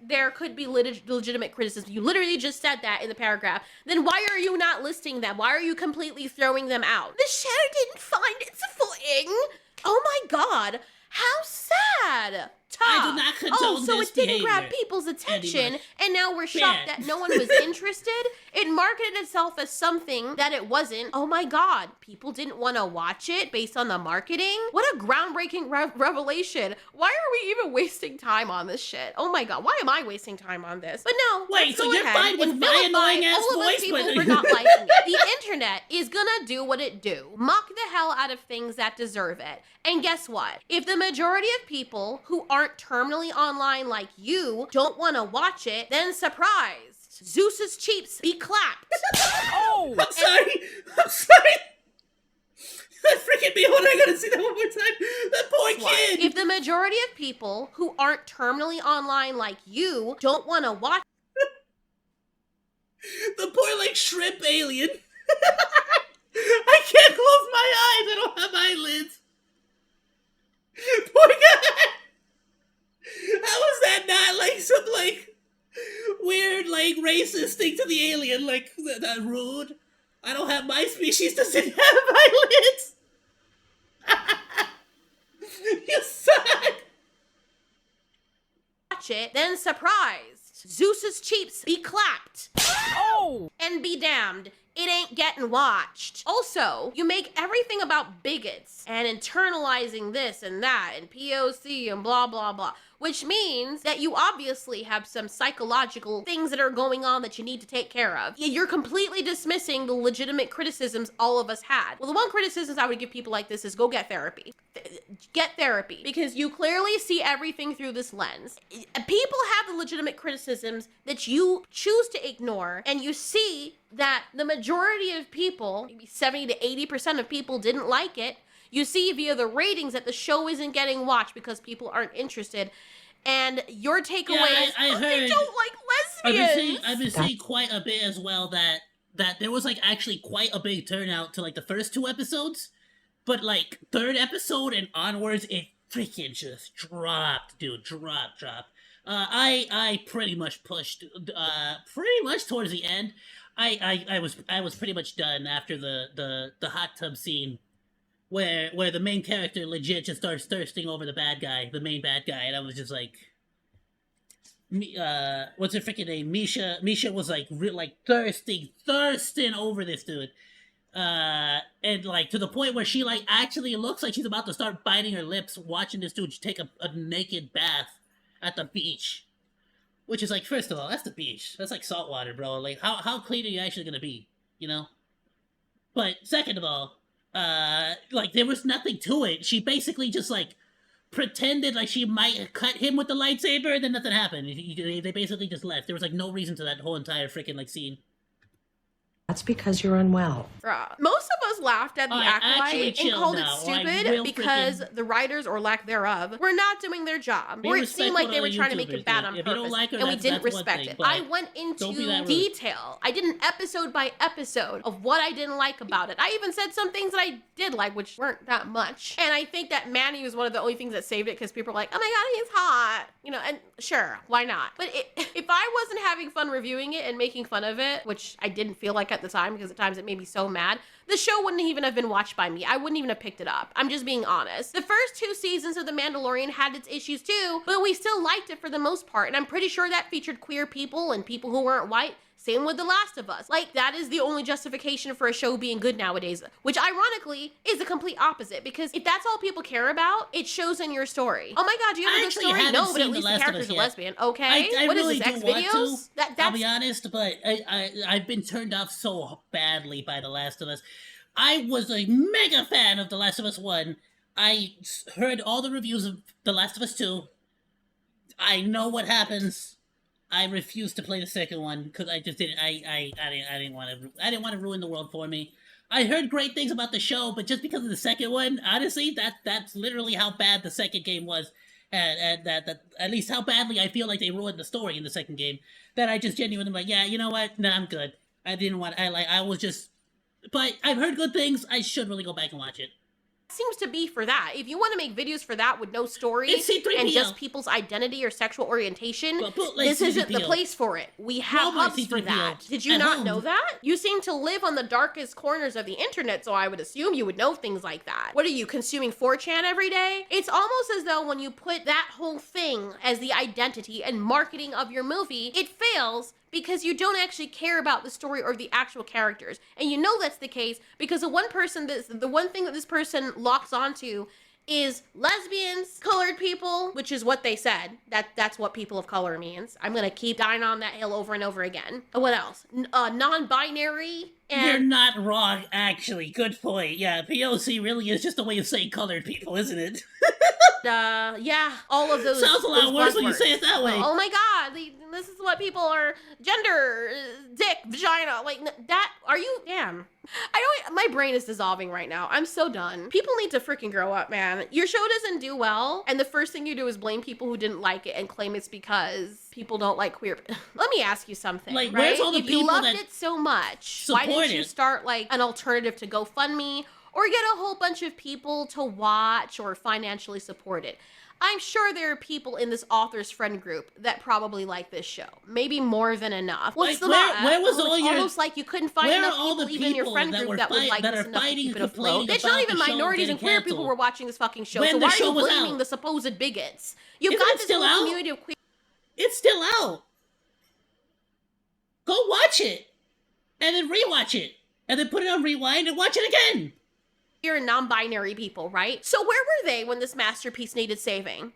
There could be legitimate criticism. You literally just said that in the paragraph. Then why are you not listing them? Why are you completely throwing them out? The show didn't find its footing. Oh my god. How sad. I do not condone so it didn't grab people's attention, and now we're shocked that no one was interested? It marketed itself as something that it wasn't. Oh my god, people didn't want to watch it based on the marketing? What a groundbreaking revelation. Why are we even wasting time on this shit? Oh my god, why am I wasting time on this? But no, wait, so you're fine with my annoying ass all of us voice, people for not liking it. The internet is gonna do what it do. Mock the hell out of things that deserve it. And guess what? If the majority of people who aren't aren't terminally online like you don't want to watch it, then surprise, Zeus's cheeks be clapped. Oh! I'm sorry. That freaking me. Hold on, I gotta see that one more time. That poor kid. If the majority of people who aren't terminally online like you don't want to watch The poor, like, shrimp alien. I can't close my eyes. I don't have eyelids. Poor guy. How is that not, like, some, like, weird, like, racist thing to the alien? Like, that rude? I don't have my species doesn't have eyelids. You suck. watch it, then surprised, Zeus's cheeks be clapped. Oh! And be damned, it ain't getting watched. Also, you make everything about bigots and internalizing this and that and POC and blah blah blah, which means that you obviously have some psychological things that are going on that you need to take care of. You're completely dismissing the legitimate criticisms all of us had. Well, the one criticism I would give people like this is go get therapy. Get therapy, because you clearly see everything through this lens. People have the legitimate criticisms that you choose to ignore, and you see that the majority of people, maybe 70 to 80% of people, didn't like it. You see via the ratings that the show isn't getting watched because people aren't interested. And your takeaway is, I oh, they heard- don't like lesbians. I've been seeing quite a bit as well that there was, like, actually quite a big turnout to, like, the first 2 episodes. But, like, 3rd episode and onwards, it freaking just dropped, dude. Dropped. I pretty much pushed, pretty much towards the end. I was pretty much done after the hot tub scene where the main character legit just starts thirsting over the main bad guy, and I was just like, what's her freaking name? Misha was like thirsting over this dude. And like to the point where she like actually looks like she's about to start biting her lips watching this dude take a naked bath at the beach. Which is like, first of all, that's the beach. That's like salt water, bro. Like, how clean are you actually gonna be? You know? But second of all, like there was nothing to it. She basically just like pretended like she might cut him with the lightsaber, and then nothing happened. They basically just left. There was like no reason to that whole entire freaking like scene. That's because you're unwell. Most of us laughed at the Acolyte and called it stupid because the writers, or lack thereof, were not doing their job. Or it seemed like they were trying to make it bad on purpose, and we didn't respect it. I went into detail. I did an episode by episode of what I didn't like about it. I even said some things that I did like, which weren't that much. And I think that Manny was one of the only things that saved it, because people were like, oh my god, he's hot. You know, and sure, why not? But if I wasn't having fun reviewing it and making fun of it, which I didn't feel like at the time, because at times it made me so mad, the show wouldn't even have been watched by me. I wouldn't even have picked it up. I'm just being honest. The first 2 seasons of The Mandalorian had its issues too, but we still liked it for the most part, and I'm pretty sure that featured queer people and people who weren't white. Same with The Last of Us. Like, that is the only justification for a show being good nowadays, which ironically is the complete opposite, because if that's all people care about, it shows in your story. Oh my god, do you have a good story? No, but at least the character's a lesbian. Okay, I what really is this, do X want videos? to. I'll be honest, but I've been turned off so badly by The Last of Us. I was a mega fan of The Last of Us 1. I heard all the reviews of The Last of Us 2. I know what happens. I refused to play the second one because I just didn't. I didn't want to ruin the world for me. I heard great things about the show, but just because of the second one, honestly, that's literally how bad the second game was, and that at least how badly I feel like they ruined the story in the second game. That I just genuinely like, yeah, you know what? Nah, I'm good. I didn't want. I was just. But I've heard good things. I should really go back and watch it. Seems to be for that. If you want to make videos for that with no story It's C3PO. and just people's identity or sexual orientation, But like this isn't the C3PO. place for it. We have Walmart hubs for C3PO that. Did you at not home. know that? You seem to live on the darkest corners of the internet, so I would assume you would know things like that. What are you, consuming 4chan every day? It's almost as though when you put that whole thing as the identity and marketing of your movie, it fails because you don't actually care about the story or the actual characters. And you know that's the case because the one thing that this person locks onto is lesbians, colored people, which is what they said. That's what people of color means. I'm gonna keep dying on that hill over and over again. What else? Non-binary. You're And not wrong, actually. Good point. Yeah, POC really is just a way of saying colored people, isn't it? Yeah, all of those. Sounds a lot those worse when you buzzwords. say it that way. Oh my god, this is what people are, gender, dick, vagina, like, that, are you, damn. My brain is dissolving right now. I'm so done. People need to freaking grow up, man. Your show doesn't do well, and the first thing you do is blame people who didn't like it and claim it's because people don't like queer. Let me ask you something, Like, right? where's all the If you people loved that it so much, why didn't you support it? start, like, an alternative to GoFundMe, or get a whole bunch of people to watch or financially support it? I'm sure there are people in this author's friend group that probably like this show. Maybe more than enough. What's the matter? Where was Well, all it's your? almost like you couldn't find Where are enough all people, the even in your people friend that group were that would fight, like that this are enough to fighting keep it and afloat? complaining It's about not even the show minorities and getting queer people canceled? who are watching this fucking show. When So the why are show you was blaming out? the supposed bigots? You've Isn't got it this still whole out? community of queer. It's still out. Go watch it, and then rewatch it, and then put it on rewind and watch it again. Queer and non-binary people, right? So where were they when this masterpiece needed saving?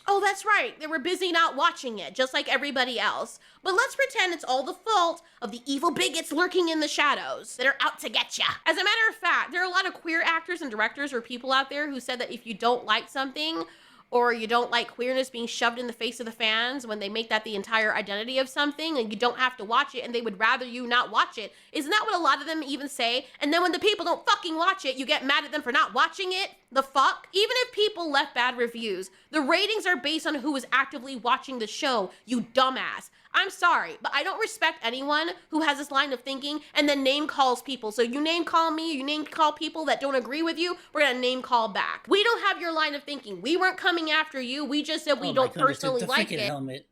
Oh, that's right. They were busy not watching it, just like everybody else. But let's pretend it's all the fault of the evil bigots lurking in the shadows that are out to get ya. As a matter of fact, there are a lot of queer actors and directors or people out there who said that if you don't like something, or you don't like queerness being shoved in the face of the fans when they make that the entire identity of something and you don't have to watch it and they would rather you not watch it. Isn't that what a lot of them even say? And then when the people don't fucking watch it, you get mad at them for not watching it? The fuck? Even if people left bad reviews, the ratings are based on who is actively watching the show, you dumbass. I'm sorry, but I don't respect anyone who has this line of thinking and then name calls people. So you name call me, you name call people that don't agree with you, we're gonna name call back. We don't have your line of thinking. We weren't coming after you. We just said we don't personally the like freaking it. helmet.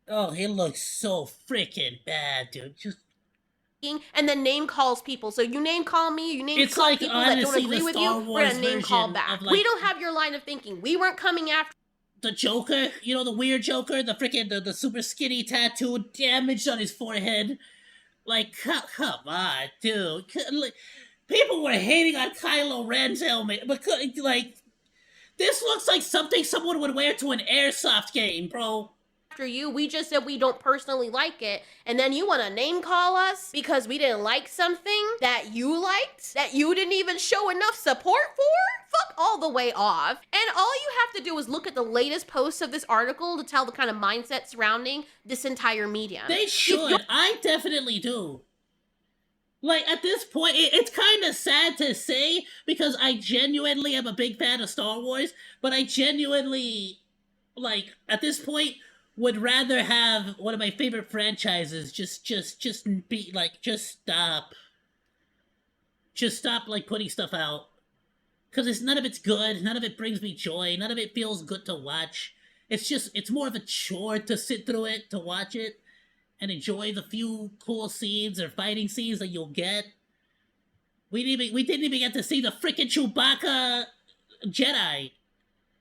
Oh, he looks so freaking bad, dude. Just And then name calls people. So you name call me, you name It's call like, people that don't honestly, agree the with Star you, we're Wars gonna name call version back. of, like, We don't have your line of thinking. We weren't coming after the Joker, you know, the weird Joker, the freaking the super skinny tattoo damaged on his forehead. Like, come on, dude. Like, people were hating on Kylo Ren's helmet, but like, this looks like something someone would wear to an airsoft game, bro. you. We just said we don't personally like it. And then you want to name call us because we didn't like something that you liked, that you didn't even show enough support for? Fuck all the way off. And all you have to do is look at the latest posts of this article to tell the kind of mindset surrounding this entire medium. They should. I definitely do. Like, at this point, it's kind of sad to say because I genuinely am a big fan of Star Wars, but I genuinely, like, at this point, would rather have one of my favorite franchises just be, like, just stop, like, putting stuff out. Because none of it's good, none of it brings me joy, none of it feels good to watch. It's more of a chore to sit through it, to watch it, and enjoy the few cool scenes or fighting scenes that you'll get. We didn't even get to see the frickin' Chewbacca Jedi.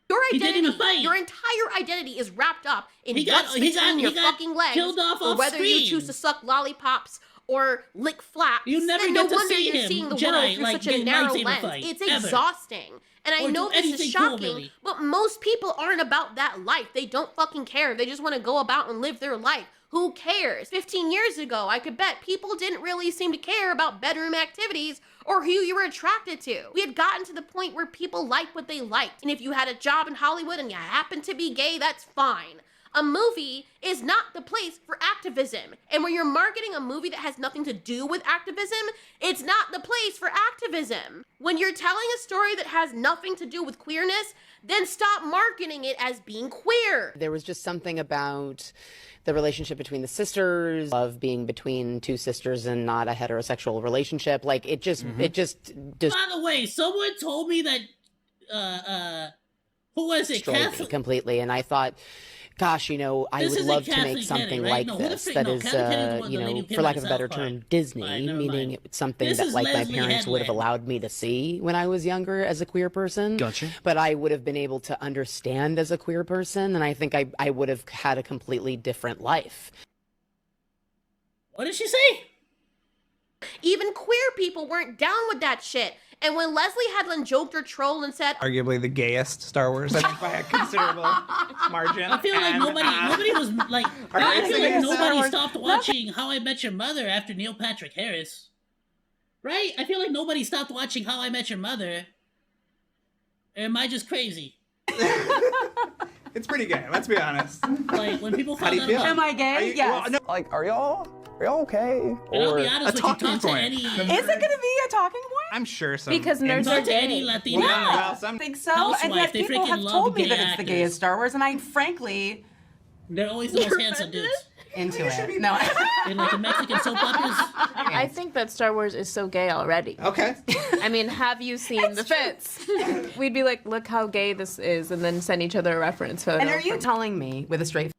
Your He didn't identity, even fight. your entire identity is wrapped up in He got- guts he got- between he your got fucking legs, killed off or whether you screen. choose to suck lollipops or lick flaps. You never then get no to wonder see you're him, seeing the Jedi, world through like, such a get narrow lightsaber lens. fight, It's ever. exhausting. And I Or know do this is anything cool, shocking, really. but most people aren't about that life. They don't fucking care. They just want to go about and live their life. Who cares? 15 years ago, I could bet people didn't really seem to care about bedroom activities or who you were attracted to. We had gotten to the point where people liked what they liked. And if you had a job in Hollywood and you happened to be gay, that's fine. A movie is not the place for activism. And when you're marketing a movie that has nothing to do with activism, it's not the place for activism. When you're telling a story that has nothing to do with queerness, then stop marketing it as being queer. There was just something about the relationship between the sisters, of being between two sisters and not a heterosexual relationship. Like, it just By the way, someone told me that, who was it? destroyed me Catholic? completely. And I thought, gosh, you know, I This would isn't love to Kathleen make something Kennedy, right? like No, who the this frick- that no, is, Kathleen Kennedy was you the lady know, who came for lack out of a of better South Park. term, Disney, Fine, never meaning mind. it's something This that is like my Leslie parents would have Headland. allowed me to see when I was younger as a queer person. Gotcha. But I would have been able to understand as a queer person, and I think I would have had a completely different life. What did she say? Even queer people weren't down with that shit. And when Leslie Headland joked or trolled and said, Arguably the gayest Star Wars, I think, by a considerable margin. I feel like And, nobody was like. I feel like Star nobody Wars- stopped watching How I Met Your Mother after Neil Patrick Harris, right? I feel like nobody stopped watching How I Met Your Mother. Or am I just crazy? It's pretty gay. Let's be honest. Like when people How do found you out feel? about, Am I gay? Well, Yes. no, Like, are y'all okay? and I'll Or be honest a with you, talking talk to point. any. Is it gonna be a talking point? I'm sure some. Because nerds Talk are to any gay. Latina. Yeah. Well, I some. think so. Housewife, And yet they people freaking have love told me gay that it's the actors. gayest Star Wars, and I frankly They're always the most handsome dudes. into it. No. In like the Mexican soap operas. I think that Star Wars is so gay already. Okay. I mean, have you seen the fits? We'd be like, look how gay this is, and then send each other a reference photo. And are you telling me with a straight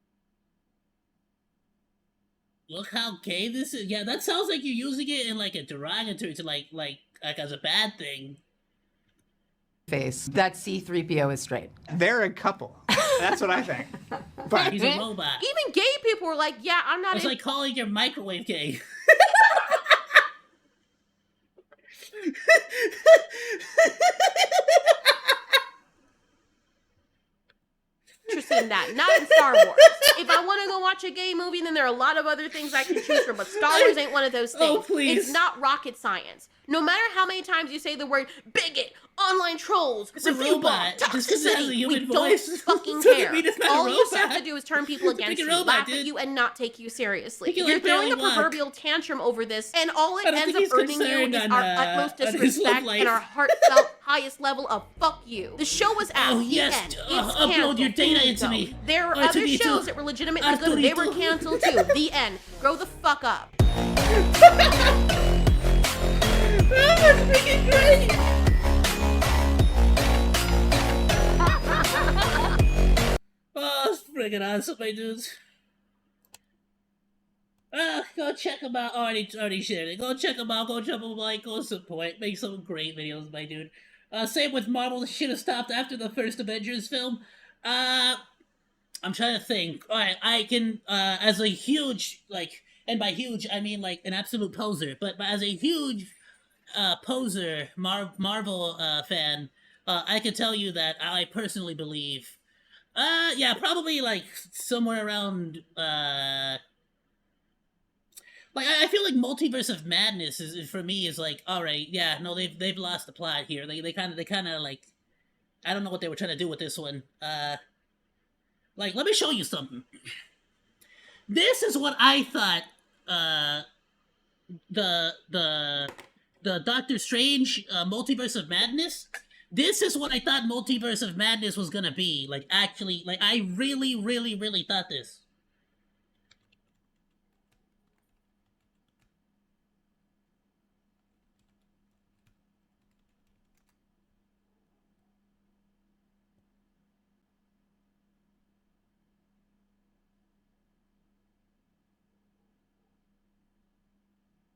Look how gay this is. Yeah, that sounds like you're using it in like a derogatory to like as a bad thing. face that C-3PO is straight? They're a couple. That's what I think. But He's a robot. Even gay people were like, yeah, I'm not. It's like calling your microwave gay. interested in that. Not in Star Wars. If I want to go watch a gay movie, then there are a lot of other things I can choose from. But Star Wars ain't one of those things. Oh, please. It's not rocket science. No matter how many times you say the word bigot, online trolls, It's a review robot. bomb, Just 'cause it has a toxicity, human we voice don't fucking doesn't care. mean it's not a All you have robot. to do is turn people It's a against freaking you, robot, laugh at dude. you, and not take you seriously. He can, You're like, throwing a barely walk. proverbial tantrum over this, and all it I don't ends think up he's earning you concerned is on, our utmost on his love disrespect life. and our heartfelt highest level of fuck you. The show was out. Oh, The yes, end. It's upload your canceled. data Finito. into me. There were Or to other me, too. shows that were legitimately good, and they were Arturito. canceled too. The end. Grow the fuck up. That's freaking great! Oh, it's freaking awesome, my dudes. Go check them out. Already shared it. Go check them out. Go drop a like. Go support. Make some great videos, my dude. Same with Marvel. The shit have stopped after the first Avengers film. I'm trying to think. Alright, I can, as a huge, like, and by huge, I mean, like, an absolute poser, but as a huge, poser Marvel, fan, I can tell you that I personally believe, yeah, probably, like, somewhere around, like, I feel like Multiverse of Madness is for me, is like, alright, yeah, no, they've lost the plot here. They kind of, like, I don't know what they were trying to do with this one. Like, let me show you something. This is what I thought, the Doctor Strange, Multiverse of Madness. This is what I thought Multiverse of Madness was gonna be. Like, actually, like, I really, really, really thought this.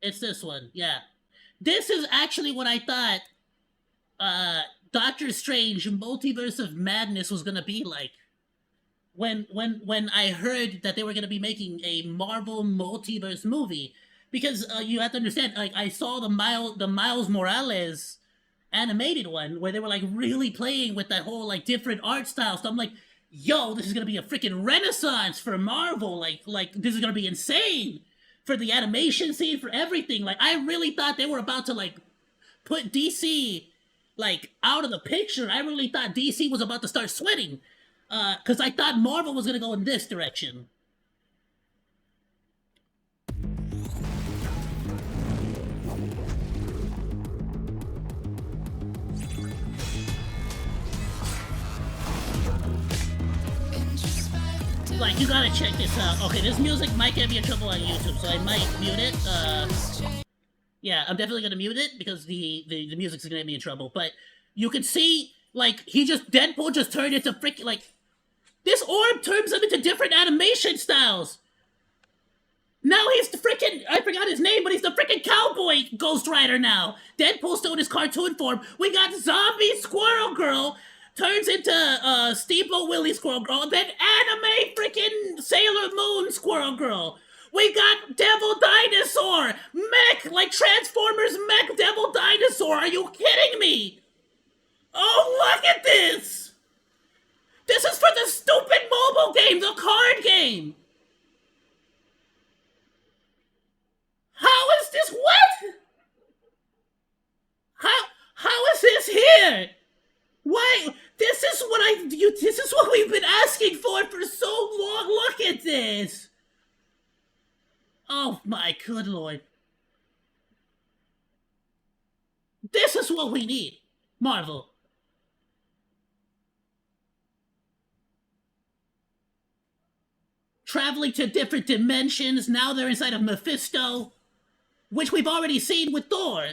It's this one, yeah. This is actually what I thought Doctor Strange Multiverse of Madness was gonna be like. When I heard that they were gonna be making a Marvel Multiverse movie. Because you have to understand, like, I saw the Miles Morales animated one where they were like really playing with that whole like different art style. So I'm like, yo, this is gonna be a freaking renaissance for Marvel. Like this is gonna be insane. For the animation scene, for everything. Like, I really thought they were about to, like, put DC, like, out of the picture. I really thought DC was about to start sweating. Because I thought Marvel was going to go in this direction. Like, you gotta check this out. Okay, this music might get me in trouble on YouTube, so I might mute it. Yeah, I'm definitely gonna mute it because the music's gonna get me in trouble. But you can see, like, Deadpool just turned into freaking, like, this orb turns him into different animation styles. Now he's the freaking, I forgot his name, but he's the freaking cowboy Ghost Rider now. Deadpool's still in his cartoon form. We got Zombie Squirrel Girl turns into Steamboat Willie Squirrel Girl, and then anime freaking Sailor Moon Squirrel Girl. We got Devil Dinosaur, mech, like Transformers mech Devil Dinosaur. Are you kidding me? Oh, look at this! This is for the stupid mobile game, the card game. How is this? What? How is this here? Why? This is what This is what we've been asking for so long. Look at this. Oh my good lord. This is what we need, Marvel. Traveling to different dimensions. Now they're inside of Mephisto, which we've already seen with Thor.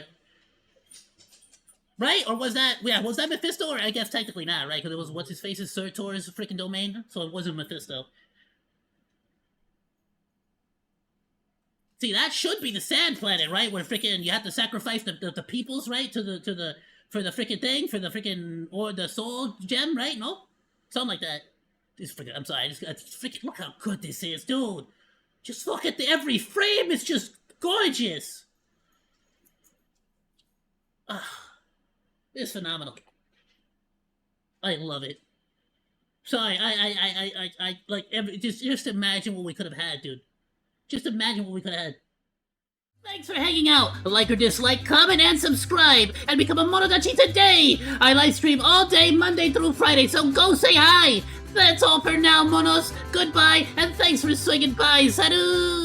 Right? Or was that, yeah, was that Mephisto? Or I guess technically not, right? Because it was what's-his-face's Thor's freaking domain, so it wasn't Mephisto. See, that should be the Sand Planet, right? Where freaking you have to sacrifice the peoples, right? For the freaking thing, for the freaking, or the soul gem, right? No? Something like that. This freaking, I'm sorry, freaking, look how good this is, dude. Just look at every frame, it's just gorgeous. It's phenomenal. I love it. Sorry, I like, just imagine what we could have had, dude. Just imagine what we could have had. Thanks for hanging out. Like or dislike, comment, and subscribe, and become a Monodachi today. I live stream all day, Monday through Friday, so go say hi. That's all for now, Monos. Goodbye, and thanks for swinging by. Salut!